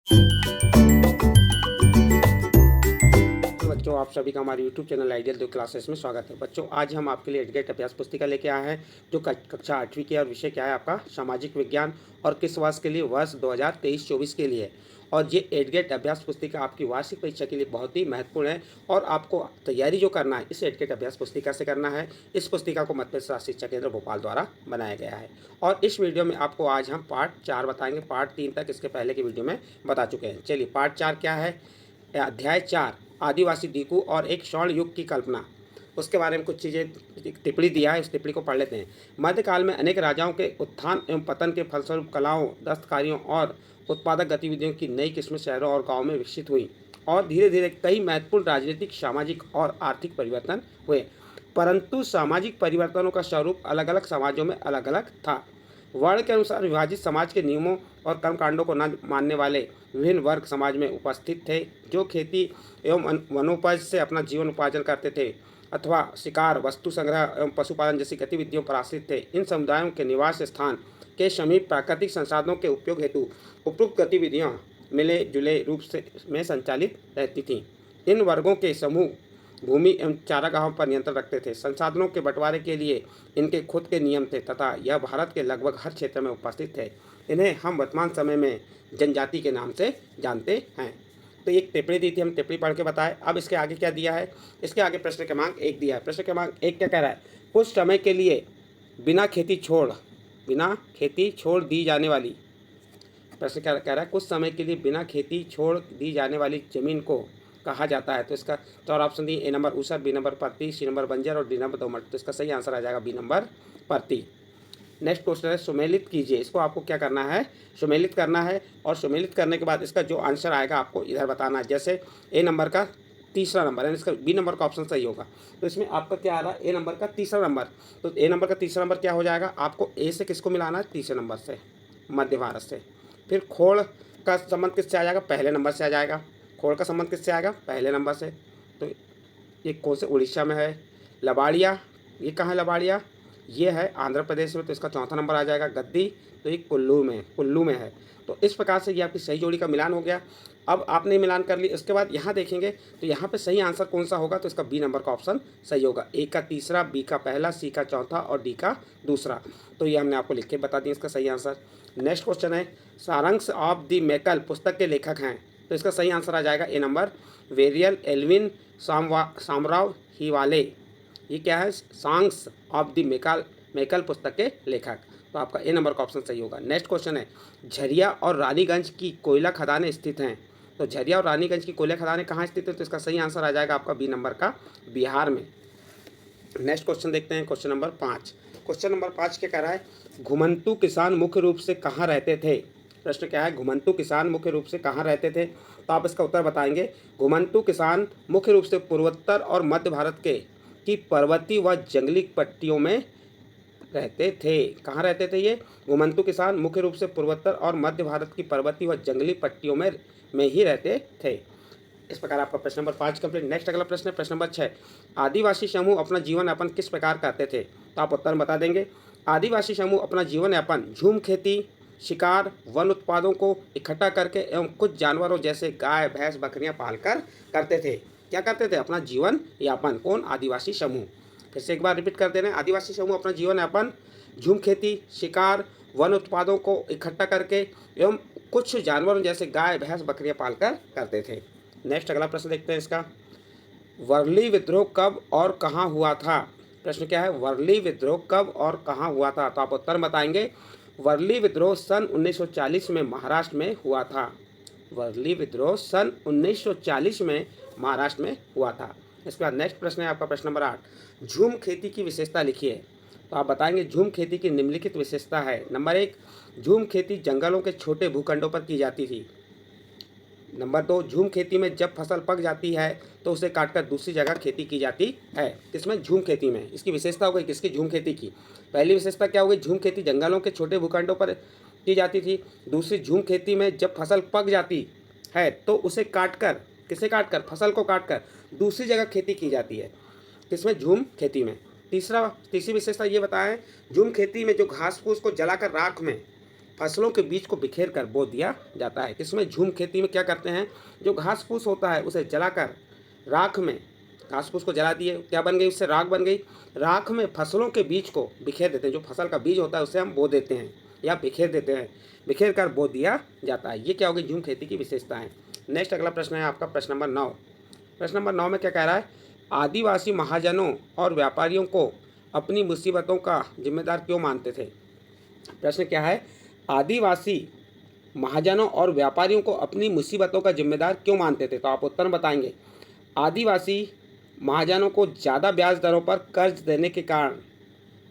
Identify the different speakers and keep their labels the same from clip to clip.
Speaker 1: तो बच्चों, आप सभी का हमारे YouTube चैनल आइडियल 2 क्लासेस में स्वागत है। बच्चों, आज हम आपके लिए एडगेट अभ्यास पुस्तिका लेके आए हैं जो कक्षा 8वीं की है और विषय क्या है आपका सामाजिक विज्ञान और किस वर्ष के लिए, वर्ष 2023-24 के लिए। और ये एडगेट अभ्यास पुस्तिका आपकी वार्षिक परीक्षा के लिए बहुत ही महत्वपूर्ण है और आपको तैयारी जो करना है इस एडगेट अभ्यास पुस्तिका से करना है। इस पुस्तिका को मध्य प्रदेश शिक्षा केंद्र भोपाल द्वारा बनाया गया है और इस वीडियो में आपको आज हम पार्ट 4 बताएंगे। पार्ट 3 तक इसके पहले की वीडियो में बता चुके हैं। चलिए, पार्ट 4 क्या है? अध्याय 4 आदिवासी डीकू और एक स्वर्ण युग की कल्पना, उसके बारे में कुछ चीज़ें टिप्पणी दिया है। उस टिप्पणी को पढ़ लेते हैं। मध्यकाल में अनेक राजाओं के उत्थान एवं पतन के फलस्वरूप कलाओं, दस्तकारियों और उत्पादक गतिविधियों की नई किस्में शहरों और गांवों में विकसित हुई और धीरे धीरे कई महत्वपूर्ण राजनीतिक, सामाजिक और आर्थिक परिवर्तन हुए। परंतु सामाजिक परिवर्तनों का स्वरूप अलग अलग समाजों में अलग अलग था। वर्ण के अनुसार विभाजित समाज के नियमों और कर्मकांडों को न मानने वाले विभिन्न वर्ग समाज में उपस्थित थे, जो खेती एवं वनोपज से अपना जीवन उपार्जन करते थे अथवा शिकार, वस्तु संग्रह एवं पशुपालन जैसी गतिविधियों पर आश्रित थे। इन समुदायों के निवास स्थान के समीप प्राकृतिक संसाधनों के उपयोग हेतु उपयुक्त गतिविधियां मिले जुले रूप से में संचालित रहती थीं। इन वर्गों के समूह भूमि एवं चारागाहों पर नियंत्रण रखते थे। संसाधनों के बंटवारे के लिए इनके खुद के नियम थे तथा यह भारत के लगभग हर क्षेत्र में उपस्थित थे। इन्हें हम वर्तमान समय में जनजाति के नाम से जानते हैं। तो एक टिप्पणी दी थी, हम टिप्पणी पढ़ के बताए। अब इसके आगे क्या दिया है? इसके आगे प्रश्न क्रमांक 1 दिया है। प्रश्न क्रमांक 1 क्या कह रहा है? कुछ समय के लिए बिना खेती छोड़ दी जाने वाली, प्रश्न क्या कह रहा है? कुछ समय के लिए बिना खेती छोड़ दी जाने वाली जमीन को कहा जाता है। तो इसका चार ऑप्शन दिए, ए नंबर ऊसर, बी नंबर परती, सी नंबर बंजर और डी नंबर दोमट। तो इसका सही आंसर आ जाएगा बी नंबर परती। नेक्स्ट क्वेश्चन है, सुमेलित कीजिए। इसको आपको क्या करना है? सुमेलित करना है और सुमेलित करने के बाद इसका जो आंसर आएगा आपको इधर बताना है। जैसे ए नंबर का तीसरा नंबर है, इसका बी नंबर का ऑप्शन सही होगा। तो इसमें आपका क्या आ रहा है? ए नंबर का तीसरा नंबर। तो ए नंबर का तीसरा नंबर क्या हो जाएगा? आपको ए से किसको मिलाना है? तीसरे नंबर से, मध्य भारत से। फिर खोड़ का संबंध किससे आ जाएगा? पहले नंबर से आ जाएगा। खोड़ का संबंध किससे आएगा? पहले नंबर से। तो ये कौन से? उड़ीसा में है। लबाड़िया, ये कहाँ है लबाड़िया? ये है आंध्र प्रदेश में। तो इसका चौथा नंबर आ जाएगा। गद्दी, तो ये कुल्लू में है। तो इस प्रकार से ये आपकी सही जोड़ी का मिलान हो गया। अब आपने मिलान कर ली, इसके बाद यहाँ देखेंगे तो यहाँ पे सही आंसर कौन सा होगा? तो इसका बी नंबर का ऑप्शन सही होगा। ए का तीसरा, बी का पहला, सी का चौथा और डी का दूसरा। तो ये हमने आपको लिख के बता दिया इसका सही आंसर। नेक्स्ट क्वेश्चन है, सारंश ऑफ द मेकल पुस्तक के लेखक हैं। तो इसका सही आंसर आ जाएगा ए नंबर, वेरियल एल्विन सामराव हिवाले। ये क्या है? सांग्स ऑफ द मेकल पुस्तक के लेखक। तो आपका ए नंबर का ऑप्शन सही होगा। नेक्स्ट क्वेश्चन है, झरिया और रानीगंज की कोयला खदानें स्थित हैं। तो झरिया और रानीगंज की कोयला खदानें कहाँ स्थित है? तो इसका सही आंसर आ जाएगा आपका बी नंबर का, बिहार में। नेक्स्ट क्वेश्चन देखते हैं, क्वेश्चन नंबर 5। क्वेश्चन नंबर 5 क्या कह रहा है? घुमंतु किसान मुख्य रूप से कहाँ रहते थे? प्रश्न क्या है? घुमंतु किसान मुख्य रूप से कहाँ रहते थे? तो आप इसका उत्तर बताएंगे। घुमंतु किसान मुख्य रूप से पूर्वोत्तर और मध्य भारत के की पर्वतीय व जंगली पट्टियों में रहते थे। कहाँ रहते थे ये? घुमंतु किसान मुख्य रूप से पूर्वोत्तर और मध्य भारत की पर्वतीय व जंगली पट्टियों में ही रहते थे। इस प्रकार आपका प्रश्न नंबर 5 कंप्लीट। नेक्स्ट अगला प्रश्न है, प्रश्न नंबर 6। आदिवासी समूह अपना जीवन यापन किस प्रकार करते थे? तो आप उत्तर बता देंगे। आदिवासी समूह अपना जीवन यापन झूम खेती, शिकार, वन उत्पादों को इकट्ठा करके एवं कुछ जानवरों जैसे गाय, भैंस, बकरियां पालकर करते थे। क्या करते थे? अपना जीवन यापन। कौन? आदिवासी समूह। फिर से एक बार रिपीट कर दे रहे हैं, आदिवासी समूह अपना जीवन यापन झूम खेती, शिकार, वन उत्पादों को इकट्ठा करके एवं कुछ जानवरों जैसे गाय, भैंस, बकरियां पालकर करते थे। नेक्स्ट अगला प्रश्न देखते हैं इसका, वर्ली विद्रोह कब और कहाँ हुआ था? प्रश्न क्या है? वर्ली विद्रोह कब और कहाँ हुआ था? तो आप उत्तर बताएंगे। वर्ली विद्रोह सन 1940 में महाराष्ट्र में हुआ था। वर्ली विद्रोह सन 1940 में महाराष्ट्र में हुआ था। इसके बाद नेक्स्ट प्रश्न है आपका प्रश्न नंबर 8। झूम खेती की विशेषता लिखिए। तो आप बताएंगे झूम खेती की निम्नलिखित विशेषता है। नंबर 1, झूम खेती जंगलों के छोटे भूखंडों पर की जाती थी। नंबर 2, झूम खेती में जब फसल पक जाती है तो उसे काटकर दूसरी जगह खेती की जाती है। किसमें? झूम खेती में। इसकी विशेषता हो गई किसकी? झूम खेती की। पहली विशेषता क्या हो गई? झूम खेती जंगलों के छोटे भूखंडों पर की जाती थी। दूसरी, झूम खेती में जब फसल पक जाती है तो उसे काटकर, किसे काटकर? फसल को काटकर दूसरी जगह खेती की जाती है। किसमें? झूम खेती में। तीसरी विशेषता ये बताएं, झूम खेती में जो घास फूस को जलाकर राख में फसलों के बीज को बिखेर कर बो दिया जाता है। इसमें झूम खेती में क्या करते हैं, जो घास फूस होता है उसे जलाकर राख में, घास फूस को जला दिए, क्या बन गई, उससे राख बन गई। राख में फसलों के बीज को बिखेर देते हैं, जो फसल का बीज होता है उसे हम बो देते हैं या बिखेर देते हैं, बिखेर कर बो दिया जाता है। ये क्या होगी, झूम खेती की विशेषता है। नेक्स्ट अगला प्रश्न है आपका प्रश्न नंबर 9। प्रश्न नंबर 9 में क्या कह रहा है, आदिवासी महाजनों और व्यापारियों को अपनी मुसीबतों का जिम्मेदार क्यों मानते थे। प्रश्न क्या है, आदिवासी महाजनों और व्यापारियों को अपनी मुसीबतों का जिम्मेदार क्यों मानते थे। तो आप उत्तर बताएंगे। आदिवासी महाजनों को ज़्यादा ब्याज दरों पर कर्ज देने के कारण,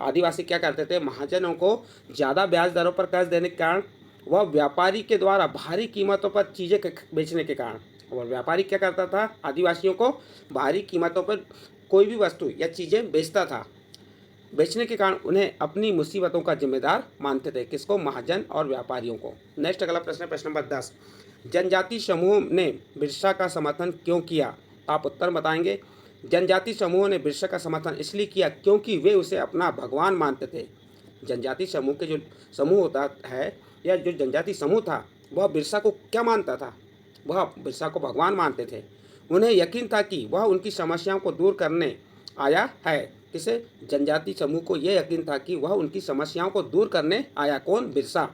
Speaker 1: आदिवासी क्या करते थे, महाजनों को ज़्यादा ब्याज दरों पर कर्ज देने के कारण, वह व्यापारी के द्वारा भारी कीमतों पर चीज़ें बेचने के कारण, और व्यापारी क्या करता था, आदिवासियों को भारी कीमतों पर कोई भी वस्तु या चीज़ें बेचता था, बेचने के कारण उन्हें अपनी मुसीबतों का जिम्मेदार मानते थे। किसको, महाजन और व्यापारियों को। नेक्स्ट अगला प्रश्न है प्रश्न नंबर 10। जनजाति समूह ने बिरसा का समर्थन क्यों किया। आप उत्तर बताएंगे। जनजाति समूहों ने बिरसा का समर्थन इसलिए किया क्योंकि वे उसे अपना भगवान मानते थे। जनजाति समूह के जो समूह होता है या जो जनजाति समूह था वह बिरसा को क्या मानता था, वह बिरसा को भगवान मानते थे। उन्हें यकीन था कि वह उनकी समस्याओं को दूर करने आया है। किसे, जनजाति समूह को यह यकीन था कि वह उनकी समस्याओं को दूर करने आया। कौन, बिरसा।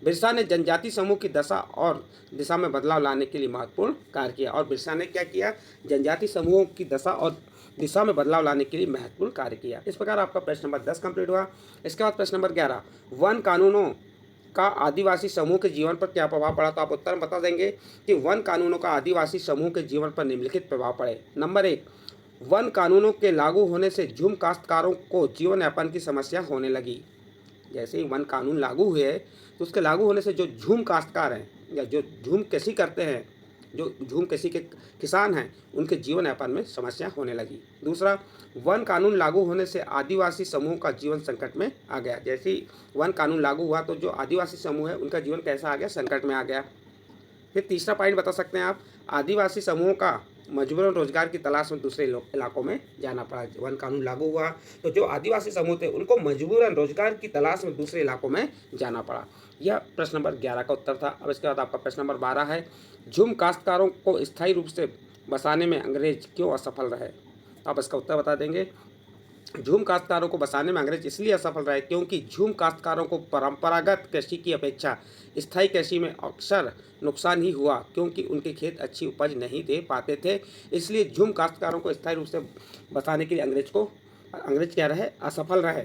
Speaker 1: बिरसा ने जनजाति समूह की दशा और दिशा में बदलाव लाने के लिए महत्वपूर्ण कार्य किया। और बिरसा ने क्या किया, जनजाति समूहों की दशा और दिशा में बदलाव लाने के लिए महत्वपूर्ण कार्य किया। इस प्रकार आपका प्रश्न नंबर 10 कंप्लीट हुआ। इसके बाद प्रश्न नंबर 11, वन कानूनों का आदिवासी समूह के जीवन पर क्या प्रभाव पड़ा। तो आप उत्तर बता देंगे कि वन कानूनों का आदिवासी समूह के जीवन पर निम्नलिखित प्रभाव पड़े। नंबर 1, वन कानूनों के लागू होने से झूम काश्तकारों को जीवन यापन की समस्या होने लगी। जैसे ही वन कानून लागू हुए तो उसके लागू होने से जो झूम काश्तकार हैं या जो झूम कृषि करते हैं, जो झूम कृषि के किसान हैं, उनके जीवन यापन में समस्या होने लगी। दूसरा, वन कानून लागू होने से आदिवासी समूह का जीवन संकट में आ गया। जैसे ही वन कानून लागू हुआ तो जो आदिवासी समूह है उनका जीवन कैसा आ गया, संकट में आ गया। फिर तीसरा पॉइंट बता सकते हैं आप, आदिवासी समूहों का मजबूरन रोजगार की तलाश में दूसरे इलाकों में जाना पड़ा। वन कानून लागू हुआ तो जो आदिवासी समूह थे उनको मजबूरन रोजगार की तलाश में दूसरे इलाकों में जाना पड़ा। यह प्रश्न नंबर 11 का उत्तर था। अब इसके बाद आपका प्रश्न नंबर 12 है, झूम काश्तकारों को स्थायी रूप से बसाने में अंग्रेज क्यों असफल रहे। आप इसका उत्तर बता देंगे। झूम काश्तकारों को बसाने में अंग्रेज इसलिए असफल रहे क्योंकि झूम काश्तकारों को परंपरागत कृषि की अपेक्षा स्थायी कृषि में अक्सर नुकसान ही हुआ, क्योंकि उनके खेत अच्छी उपज नहीं दे पाते थे। इसलिए झूम काश्तकारों को स्थायी रूप से बसाने के लिए अंग्रेज क्या रहे, असफल रहे।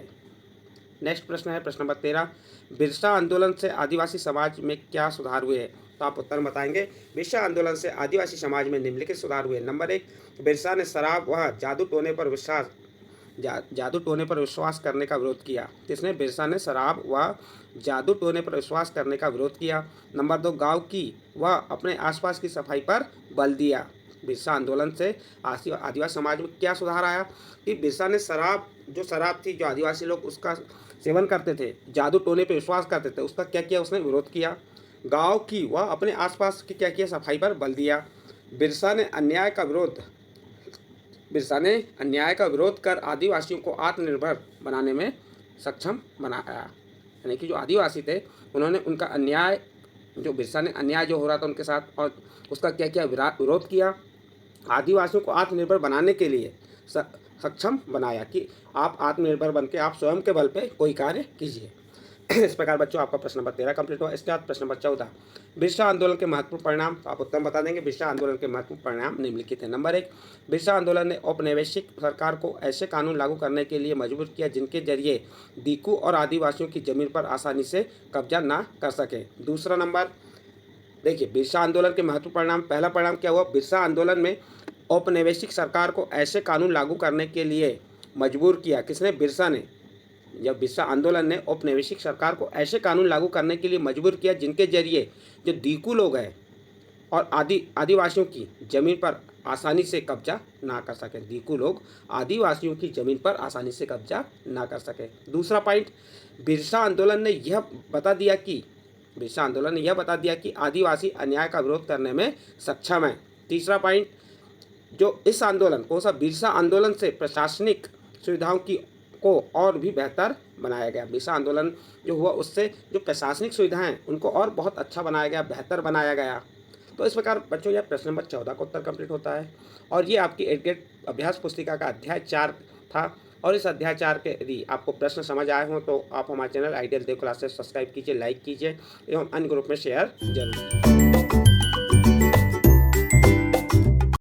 Speaker 1: नेक्स्ट प्रश्न है प्रश्न नंबर 13, बिरसा आंदोलन से आदिवासी समाज में क्या सुधार हुए। तो आप उत्तर बताएंगे। बिरसा आंदोलन से आदिवासी समाज में निम्नलिखित सुधार हुए। नंबर 1, बिरसा ने शराब व जादू टोने पर विश्वास करने का विरोध किया। किसने, बिरसा ने शराब व जादू टोने पर विश्वास करने का विरोध किया। नंबर 2, गांव की व अपने आसपास की सफाई पर बल दिया। बिरसा आंदोलन से आदिवासी समाज में क्या सुधार आया कि बिरसा ने शराब थी जो आदिवासी लोग उसका सेवन करते थे, जादू टोने पर विश्वास करते थे, उसका क्या किया, उसने विरोध किया। गाँव की व अपने आसपास की क्या किया, सफाई पर बल दिया। बिरसा ने अन्याय का विरोध कर आदिवासियों को आत्मनिर्भर बनाने में सक्षम बनाया। यानी कि जो आदिवासी थे उन्होंने उनका अन्याय, जो बिरसा ने अन्याय जो हो रहा था उनके साथ, और उसका क्या किया, विरोध किया। आदिवासियों को आत्मनिर्भर बनाने के लिए सक्षम बनाया कि आप आत्मनिर्भर बनके आप स्वयं के बल पे कोई कार्य कीजिए। इस प्रकार बच्चों आपका प्रश्न नंबर 13 कंप्लीट हुआ। इसके बाद प्रश्न नंबर 14, बिरसा आंदोलन के महत्वपूर्ण परिणाम। तो आप उत्तर बता देंगे। बिरसा आंदोलन के महत्वपूर्ण परिणाम निम्नलिखित हैं। नंबर 1, बिरसा आंदोलन ने औपनिवेशिक सरकार को ऐसे कानून लागू करने के लिए मजबूर किया जिनके जरिए दीकू और आदिवासियों की जमीन पर आसानी से कब्जा न कर सके। दूसरा नंबर, देखिए बिरसा आंदोलन के महत्वपूर्ण परिणाम, पहला परिणाम क्या हुआ, बिरसा आंदोलन में औपनिवेशिक सरकार को ऐसे कानून लागू करने के लिए मजबूर किया। किसने, बिरसा ने। जब बिरसा आंदोलन ने औपनिवेशिक सरकार को ऐसे कानून लागू करने के लिए मजबूर किया जिनके जरिए जो दीकू लोग हैं और आदिवासियों की जमीन पर आसानी से कब्जा ना कर सके। दीकू लोग आदिवासियों की जमीन पर आसानी से कब्जा ना कर सके। दूसरा पॉइंट, बिरसा आंदोलन ने यह बता दिया कि आदिवासी अन्याय का विरोध करने में सक्षम है। तीसरा पॉइंट, जो इस आंदोलन को बिरसा आंदोलन से प्रशासनिक सुविधाओं को और भी बेहतर बनाया गया। मीसा आंदोलन जो हुआ उससे जो प्रशासनिक सुविधाएँ उनको और बहुत अच्छा बनाया गया, बेहतर बनाया गया। तो इस प्रकार बच्चों यह प्रश्न नंबर 14 का उत्तर कंप्लीट होता है और ये आपकी 8th ग्रेड अभ्यास पुस्तिका का अध्याय 4 था। और इस अध्याय 4 के यदि आपको प्रश्न समझ आए हों तो आप हमारे चैनल आइडियल देव क्लासेस सब्सक्राइब कीजिए, लाइक कीजिए एवं अन्य ग्रुप में शेयर जरूर कीजिए।